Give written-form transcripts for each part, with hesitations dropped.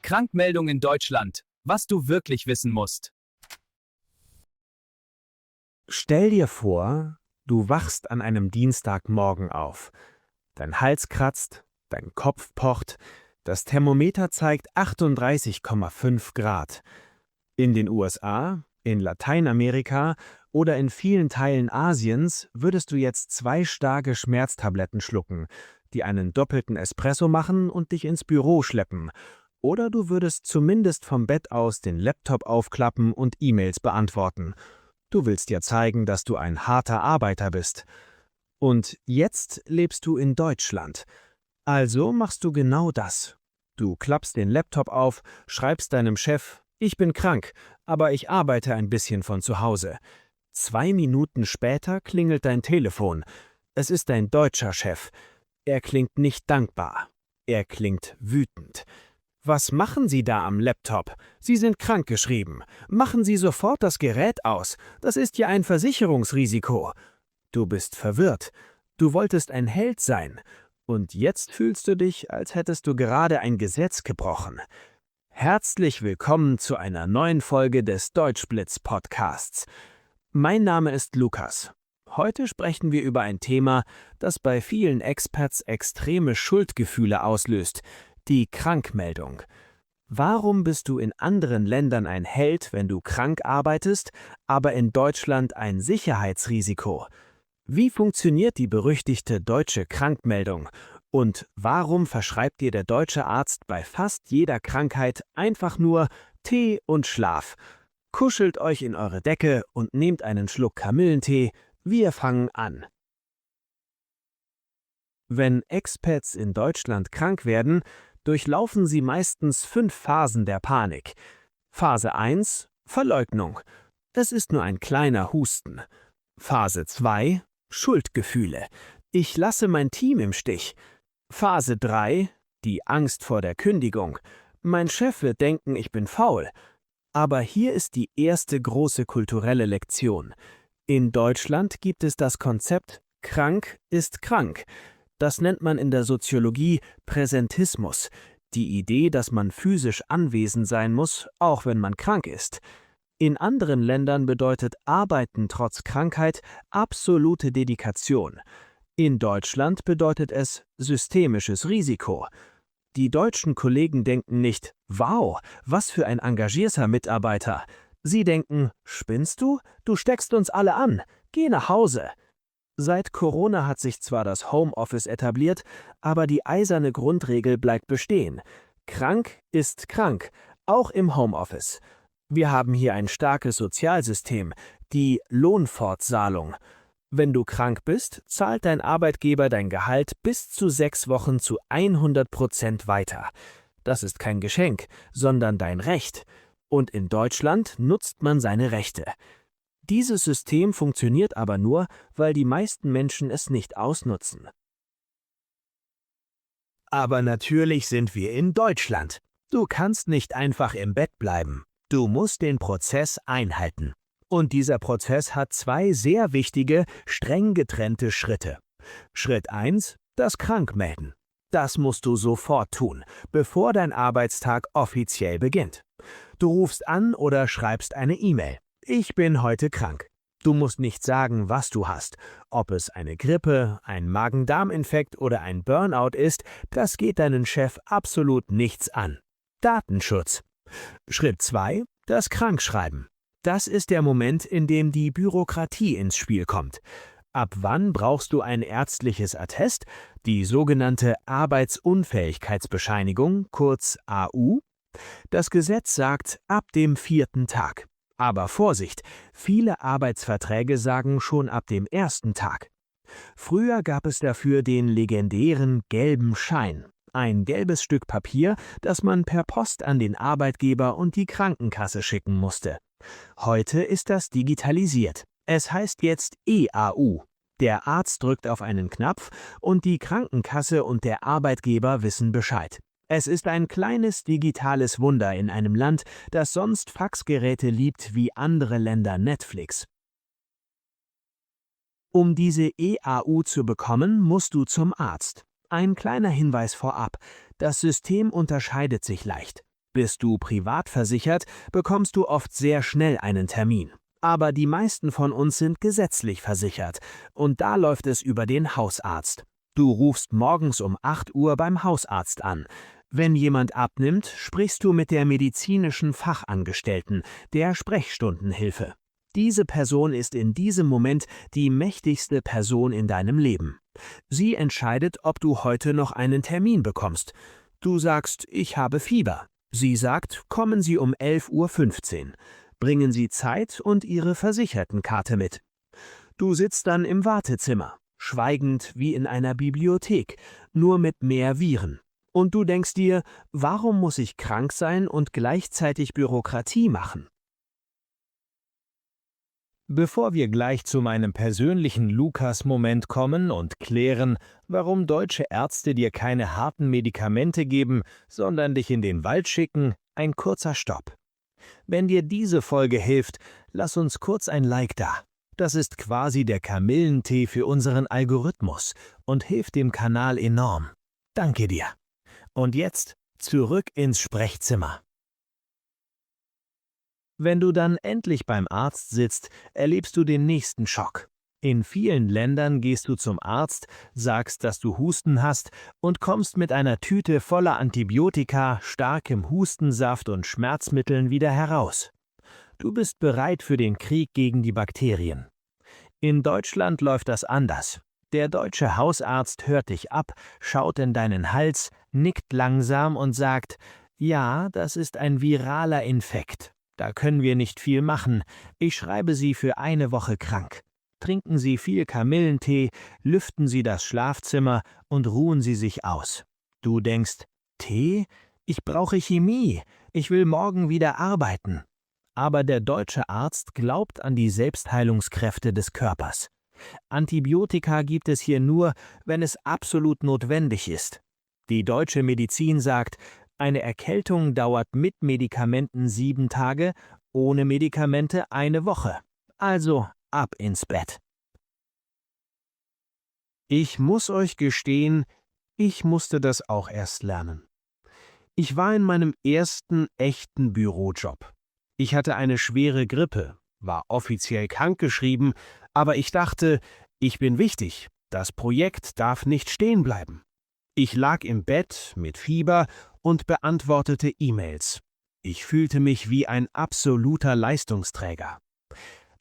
Krankmeldung in Deutschland. Was du wirklich wissen musst. Stell dir vor, du wachst an einem Dienstagmorgen auf. Dein Hals kratzt, dein Kopf pocht, das Thermometer zeigt 38,5 Grad. In den USA, in Lateinamerika oder in vielen Teilen Asiens würdest du jetzt 2 starke Schmerztabletten schlucken, die einen doppelten Espresso machen und dich ins Büro schleppen. Oder du würdest zumindest vom Bett aus den Laptop aufklappen und E-Mails beantworten. Du willst dir zeigen, dass du ein harter Arbeiter bist. Und jetzt lebst du in Deutschland. Also machst du genau das. Du klappst den Laptop auf, schreibst deinem Chef: Ich bin krank, aber ich arbeite ein bisschen von zu Hause. 2 Minuten später klingelt dein Telefon. Es ist dein deutscher Chef. Er klingt nicht dankbar. Er klingt wütend. Was machen Sie da am Laptop? Sie sind krankgeschrieben. Machen Sie sofort das Gerät aus. Das ist ja ein Versicherungsrisiko. Du bist verwirrt. Du wolltest ein Held sein. Und jetzt fühlst du dich, als hättest du gerade ein Gesetz gebrochen. Herzlich willkommen zu einer neuen Folge des Deutschblitz-Podcasts. Mein Name ist Lukas. Heute sprechen wir über ein Thema, das bei vielen Expats extreme Schuldgefühle auslöst: die Krankmeldung. Warum bist du in anderen Ländern ein Held, wenn du krank arbeitest, aber in Deutschland ein Sicherheitsrisiko? Wie funktioniert die berüchtigte deutsche Krankmeldung? Und warum verschreibt dir der deutsche Arzt bei fast jeder Krankheit einfach nur Tee und Schlaf? Kuschelt euch in eure Decke und nehmt einen Schluck Kamillentee. Wir fangen an. Wenn Expats in Deutschland krank werden, durchlaufen sie meistens 5 Phasen der Panik. Phase 1: Verleugnung. Es ist nur ein kleiner Husten. Phase 2: Schuldgefühle. Ich lasse mein Team im Stich. Phase 3: die Angst vor der Kündigung. Mein Chef wird denken, ich bin faul. Aber hier ist die erste große kulturelle Lektion. In Deutschland gibt es das Konzept krank ist krank. Das nennt man in der Soziologie Präsentismus, die Idee, dass man physisch anwesend sein muss, auch wenn man krank ist. In anderen Ländern bedeutet Arbeiten trotz Krankheit absolute Dedikation. In Deutschland bedeutet es systemisches Risiko. Die deutschen Kollegen denken nicht: Wow, was für ein engagierter Mitarbeiter. Sie denken: Spinnst du? Du steckst uns alle an. Geh nach Hause. Seit Corona hat sich zwar das Homeoffice etabliert, aber die eiserne Grundregel bleibt bestehen. Krank ist krank, auch im Homeoffice. Wir haben hier ein starkes Sozialsystem, die Lohnfortzahlung. Wenn du krank bist, zahlt dein Arbeitgeber dein Gehalt bis zu 6 Wochen zu 100% weiter. Das ist kein Geschenk, sondern dein Recht. Und in Deutschland nutzt man seine Rechte. Dieses System funktioniert aber nur, weil die meisten Menschen es nicht ausnutzen. Aber natürlich sind wir in Deutschland. Du kannst nicht einfach im Bett bleiben. Du musst den Prozess einhalten. Und dieser Prozess hat 2 sehr wichtige, streng getrennte Schritte. Schritt 1: das Krankmelden. Das musst du sofort tun, bevor dein Arbeitstag offiziell beginnt. Du rufst an oder schreibst eine E-Mail: Ich bin heute krank. Du musst nicht sagen, was du hast. Ob es eine Grippe, ein Magen-Darm-Infekt oder ein Burnout ist, das geht deinen Chef absolut nichts an. Datenschutz. Schritt 2: das Krankschreiben. Das ist der Moment, in dem die Bürokratie ins Spiel kommt. Ab wann brauchst du ein ärztliches Attest, die sogenannte Arbeitsunfähigkeitsbescheinigung, kurz AU? Das Gesetz sagt, ab dem 4. Tag. Aber Vorsicht, viele Arbeitsverträge sagen schon ab dem 1. Tag. Früher gab es dafür den legendären gelben Schein. Ein gelbes Stück Papier, das man per Post an den Arbeitgeber und die Krankenkasse schicken musste. Heute ist das digitalisiert. Es heißt jetzt EAU. Der Arzt drückt auf einen Knopf und die Krankenkasse und der Arbeitgeber wissen Bescheid. Es ist ein kleines digitales Wunder in einem Land, das sonst Faxgeräte liebt wie andere Länder Netflix. Um diese EAU zu bekommen, musst du zum Arzt. Ein kleiner Hinweis vorab: Das System unterscheidet sich leicht. Bist du privat versichert, bekommst du oft sehr schnell einen Termin. Aber die meisten von uns sind gesetzlich versichert und da läuft es über den Hausarzt. Du rufst morgens um 8 Uhr beim Hausarzt an. Wenn jemand abnimmt, sprichst du mit der medizinischen Fachangestellten, der Sprechstundenhilfe. Diese Person ist in diesem Moment die mächtigste Person in deinem Leben. Sie entscheidet, ob du heute noch einen Termin bekommst. Du sagst, ich habe Fieber. Sie sagt, kommen Sie um 11:15 Uhr. Bringen Sie Zeit und Ihre Versichertenkarte mit. Du sitzt dann im Wartezimmer, schweigend wie in einer Bibliothek, nur mit mehr Viren. Und du denkst dir, warum muss ich krank sein und gleichzeitig Bürokratie machen? Bevor wir gleich zu meinem persönlichen Lukas-Moment kommen und klären, warum deutsche Ärzte dir keine harten Medikamente geben, sondern dich in den Wald schicken, ein kurzer Stopp. Wenn dir diese Folge hilft, lass uns kurz ein Like da. Das ist quasi der Kamillentee für unseren Algorithmus und hilft dem Kanal enorm. Danke dir. Und jetzt zurück ins Sprechzimmer. Wenn du dann endlich beim Arzt sitzt, erlebst du den nächsten Schock. In vielen Ländern gehst du zum Arzt, sagst, dass du Husten hast und kommst mit einer Tüte voller Antibiotika, starkem Hustensaft und Schmerzmitteln wieder heraus. Du bist bereit für den Krieg gegen die Bakterien. In Deutschland läuft das anders. Der deutsche Hausarzt hört dich ab, schaut in deinen Hals, nickt langsam und sagt, ja, das ist ein viraler Infekt. Da können wir nicht viel machen. Ich schreibe Sie für eine Woche krank. Trinken Sie viel Kamillentee, lüften Sie das Schlafzimmer und ruhen Sie sich aus. Du denkst, Tee? Ich brauche Chemie. Ich will morgen wieder arbeiten. Aber der deutsche Arzt glaubt an die Selbstheilungskräfte des Körpers. Antibiotika gibt es hier nur, wenn es absolut notwendig ist. Die deutsche Medizin sagt, eine Erkältung dauert mit Medikamenten 7 Tage, ohne Medikamente eine Woche. Also ab ins Bett. Ich muss euch gestehen, ich musste das auch erst lernen. Ich war in meinem ersten echten Bürojob. Ich hatte eine schwere Grippe, war offiziell krankgeschrieben, aber ich dachte, ich bin wichtig, das Projekt darf nicht stehen bleiben. Ich lag im Bett mit Fieber und beantwortete E-Mails. Ich fühlte mich wie ein absoluter Leistungsträger.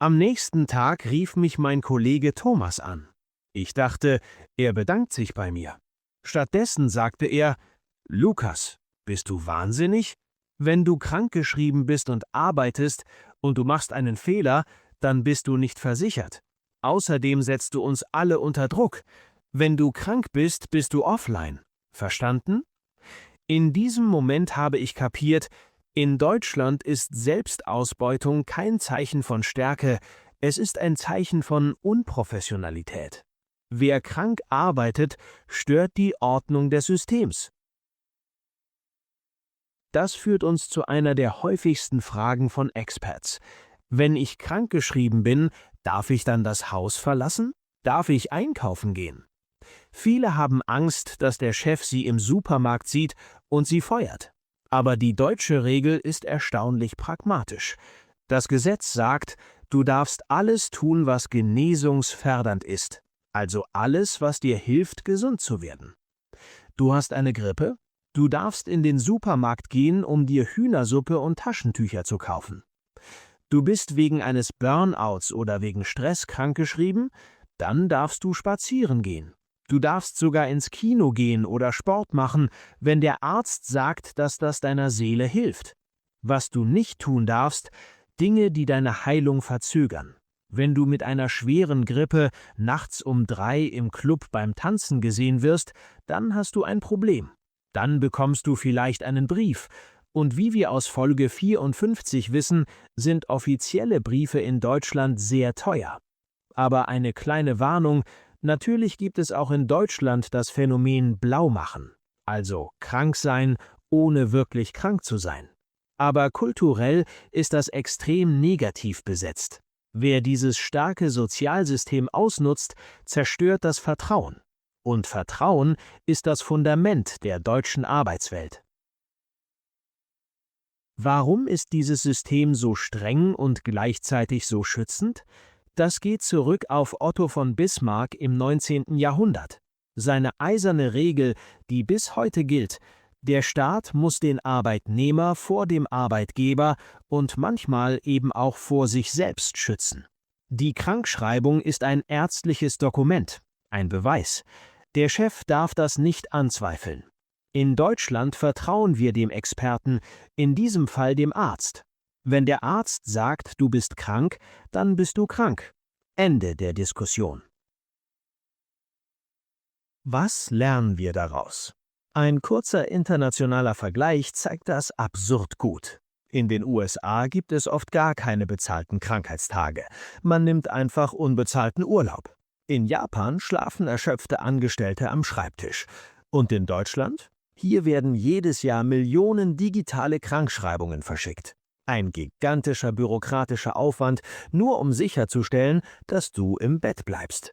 Am nächsten Tag rief mich mein Kollege Thomas an. Ich dachte, er bedankt sich bei mir. Stattdessen sagte er, Lukas, bist du wahnsinnig? Wenn du krankgeschrieben bist und arbeitest und du machst einen Fehler, dann bist du nicht versichert. Außerdem setzt du uns alle unter Druck. Wenn du krank bist, bist du offline. Verstanden? In diesem Moment habe ich kapiert, in Deutschland ist Selbstausbeutung kein Zeichen von Stärke, es ist ein Zeichen von Unprofessionalität. Wer krank arbeitet, stört die Ordnung des Systems. Das führt uns zu einer der häufigsten Fragen von Expats. Wenn ich krankgeschrieben bin, darf ich dann das Haus verlassen? Darf ich einkaufen gehen? Viele haben Angst, dass der Chef sie im Supermarkt sieht und sie feuert. Aber die deutsche Regel ist erstaunlich pragmatisch. Das Gesetz sagt, du darfst alles tun, was genesungsfördernd ist. Also alles, was dir hilft, gesund zu werden. Du hast eine Grippe? Du darfst in den Supermarkt gehen, um dir Hühnersuppe und Taschentücher zu kaufen. Du bist wegen eines Burnouts oder wegen Stress krankgeschrieben? Dann darfst du spazieren gehen. Du darfst sogar ins Kino gehen oder Sport machen, wenn der Arzt sagt, dass das deiner Seele hilft. Was du nicht tun darfst, Dinge, die deine Heilung verzögern. Wenn du mit einer schweren Grippe nachts um 3 im Club beim Tanzen gesehen wirst, dann hast du ein Problem. Dann bekommst du vielleicht einen Brief. Und wie wir aus Folge 54 wissen, sind offizielle Briefe in Deutschland sehr teuer. Aber eine kleine Warnung, natürlich gibt es auch in Deutschland das Phänomen Blaumachen, also krank sein, ohne wirklich krank zu sein. Aber kulturell ist das extrem negativ besetzt. Wer dieses starke Sozialsystem ausnutzt, zerstört das Vertrauen. Und Vertrauen ist das Fundament der deutschen Arbeitswelt. Warum ist dieses System so streng und gleichzeitig so schützend? Das geht zurück auf Otto von Bismarck im 19. Jahrhundert. Seine eiserne Regel, die bis heute gilt: Der Staat muss den Arbeitnehmer vor dem Arbeitgeber und manchmal eben auch vor sich selbst schützen. Die Krankschreibung ist ein ärztliches Dokument, ein Beweis. Der Chef darf das nicht anzweifeln. In Deutschland vertrauen wir dem Experten, in diesem Fall dem Arzt. Wenn der Arzt sagt, du bist krank, dann bist du krank. Ende der Diskussion. Was lernen wir daraus? Ein kurzer internationaler Vergleich zeigt das absurd gut. In den USA gibt es oft gar keine bezahlten Krankheitstage. Man nimmt einfach unbezahlten Urlaub. In Japan schlafen erschöpfte Angestellte am Schreibtisch. Und in Deutschland? Hier werden jedes Jahr Millionen digitale Krankschreibungen verschickt. Ein gigantischer bürokratischer Aufwand, nur um sicherzustellen, dass du im Bett bleibst.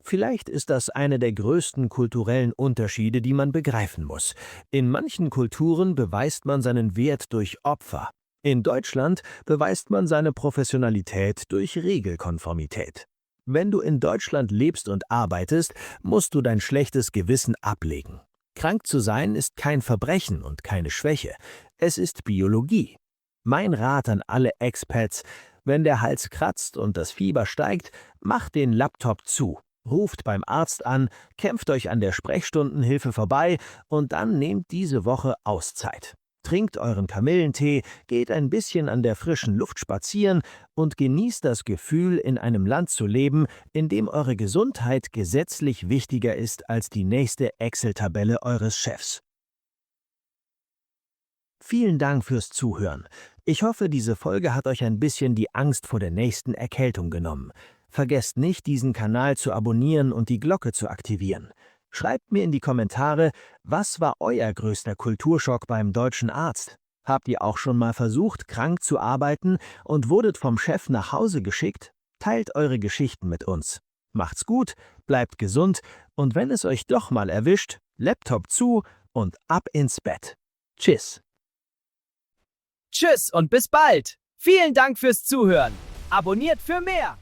Vielleicht ist das einer der größten kulturellen Unterschiede, die man begreifen muss. In manchen Kulturen beweist man seinen Wert durch Opfer. In Deutschland beweist man seine Professionalität durch Regelkonformität. Wenn du in Deutschland lebst und arbeitest, musst du dein schlechtes Gewissen ablegen. Krank zu sein ist kein Verbrechen und keine Schwäche. Es ist Biologie. Mein Rat an alle Expats: Wenn der Hals kratzt und das Fieber steigt, macht den Laptop zu. Ruft beim Arzt an, kämpft euch an der Sprechstundenhilfe vorbei und dann nehmt diese Woche Auszeit. Trinkt euren Kamillentee, geht ein bisschen an der frischen Luft spazieren und genießt das Gefühl, in einem Land zu leben, in dem eure Gesundheit gesetzlich wichtiger ist als die nächste Excel-Tabelle eures Chefs. Vielen Dank fürs Zuhören. Ich hoffe, diese Folge hat euch ein bisschen die Angst vor der nächsten Erkältung genommen. Vergesst nicht, diesen Kanal zu abonnieren und die Glocke zu aktivieren. Schreibt mir in die Kommentare, was war euer größter Kulturschock beim deutschen Arzt? Habt ihr auch schon mal versucht, krank zu arbeiten und wurdet vom Chef nach Hause geschickt? Teilt eure Geschichten mit uns. Macht's gut, bleibt gesund und wenn es euch doch mal erwischt, Laptop zu und ab ins Bett. Tschüss. Tschüss und bis bald. Vielen Dank fürs Zuhören. Abonniert für mehr.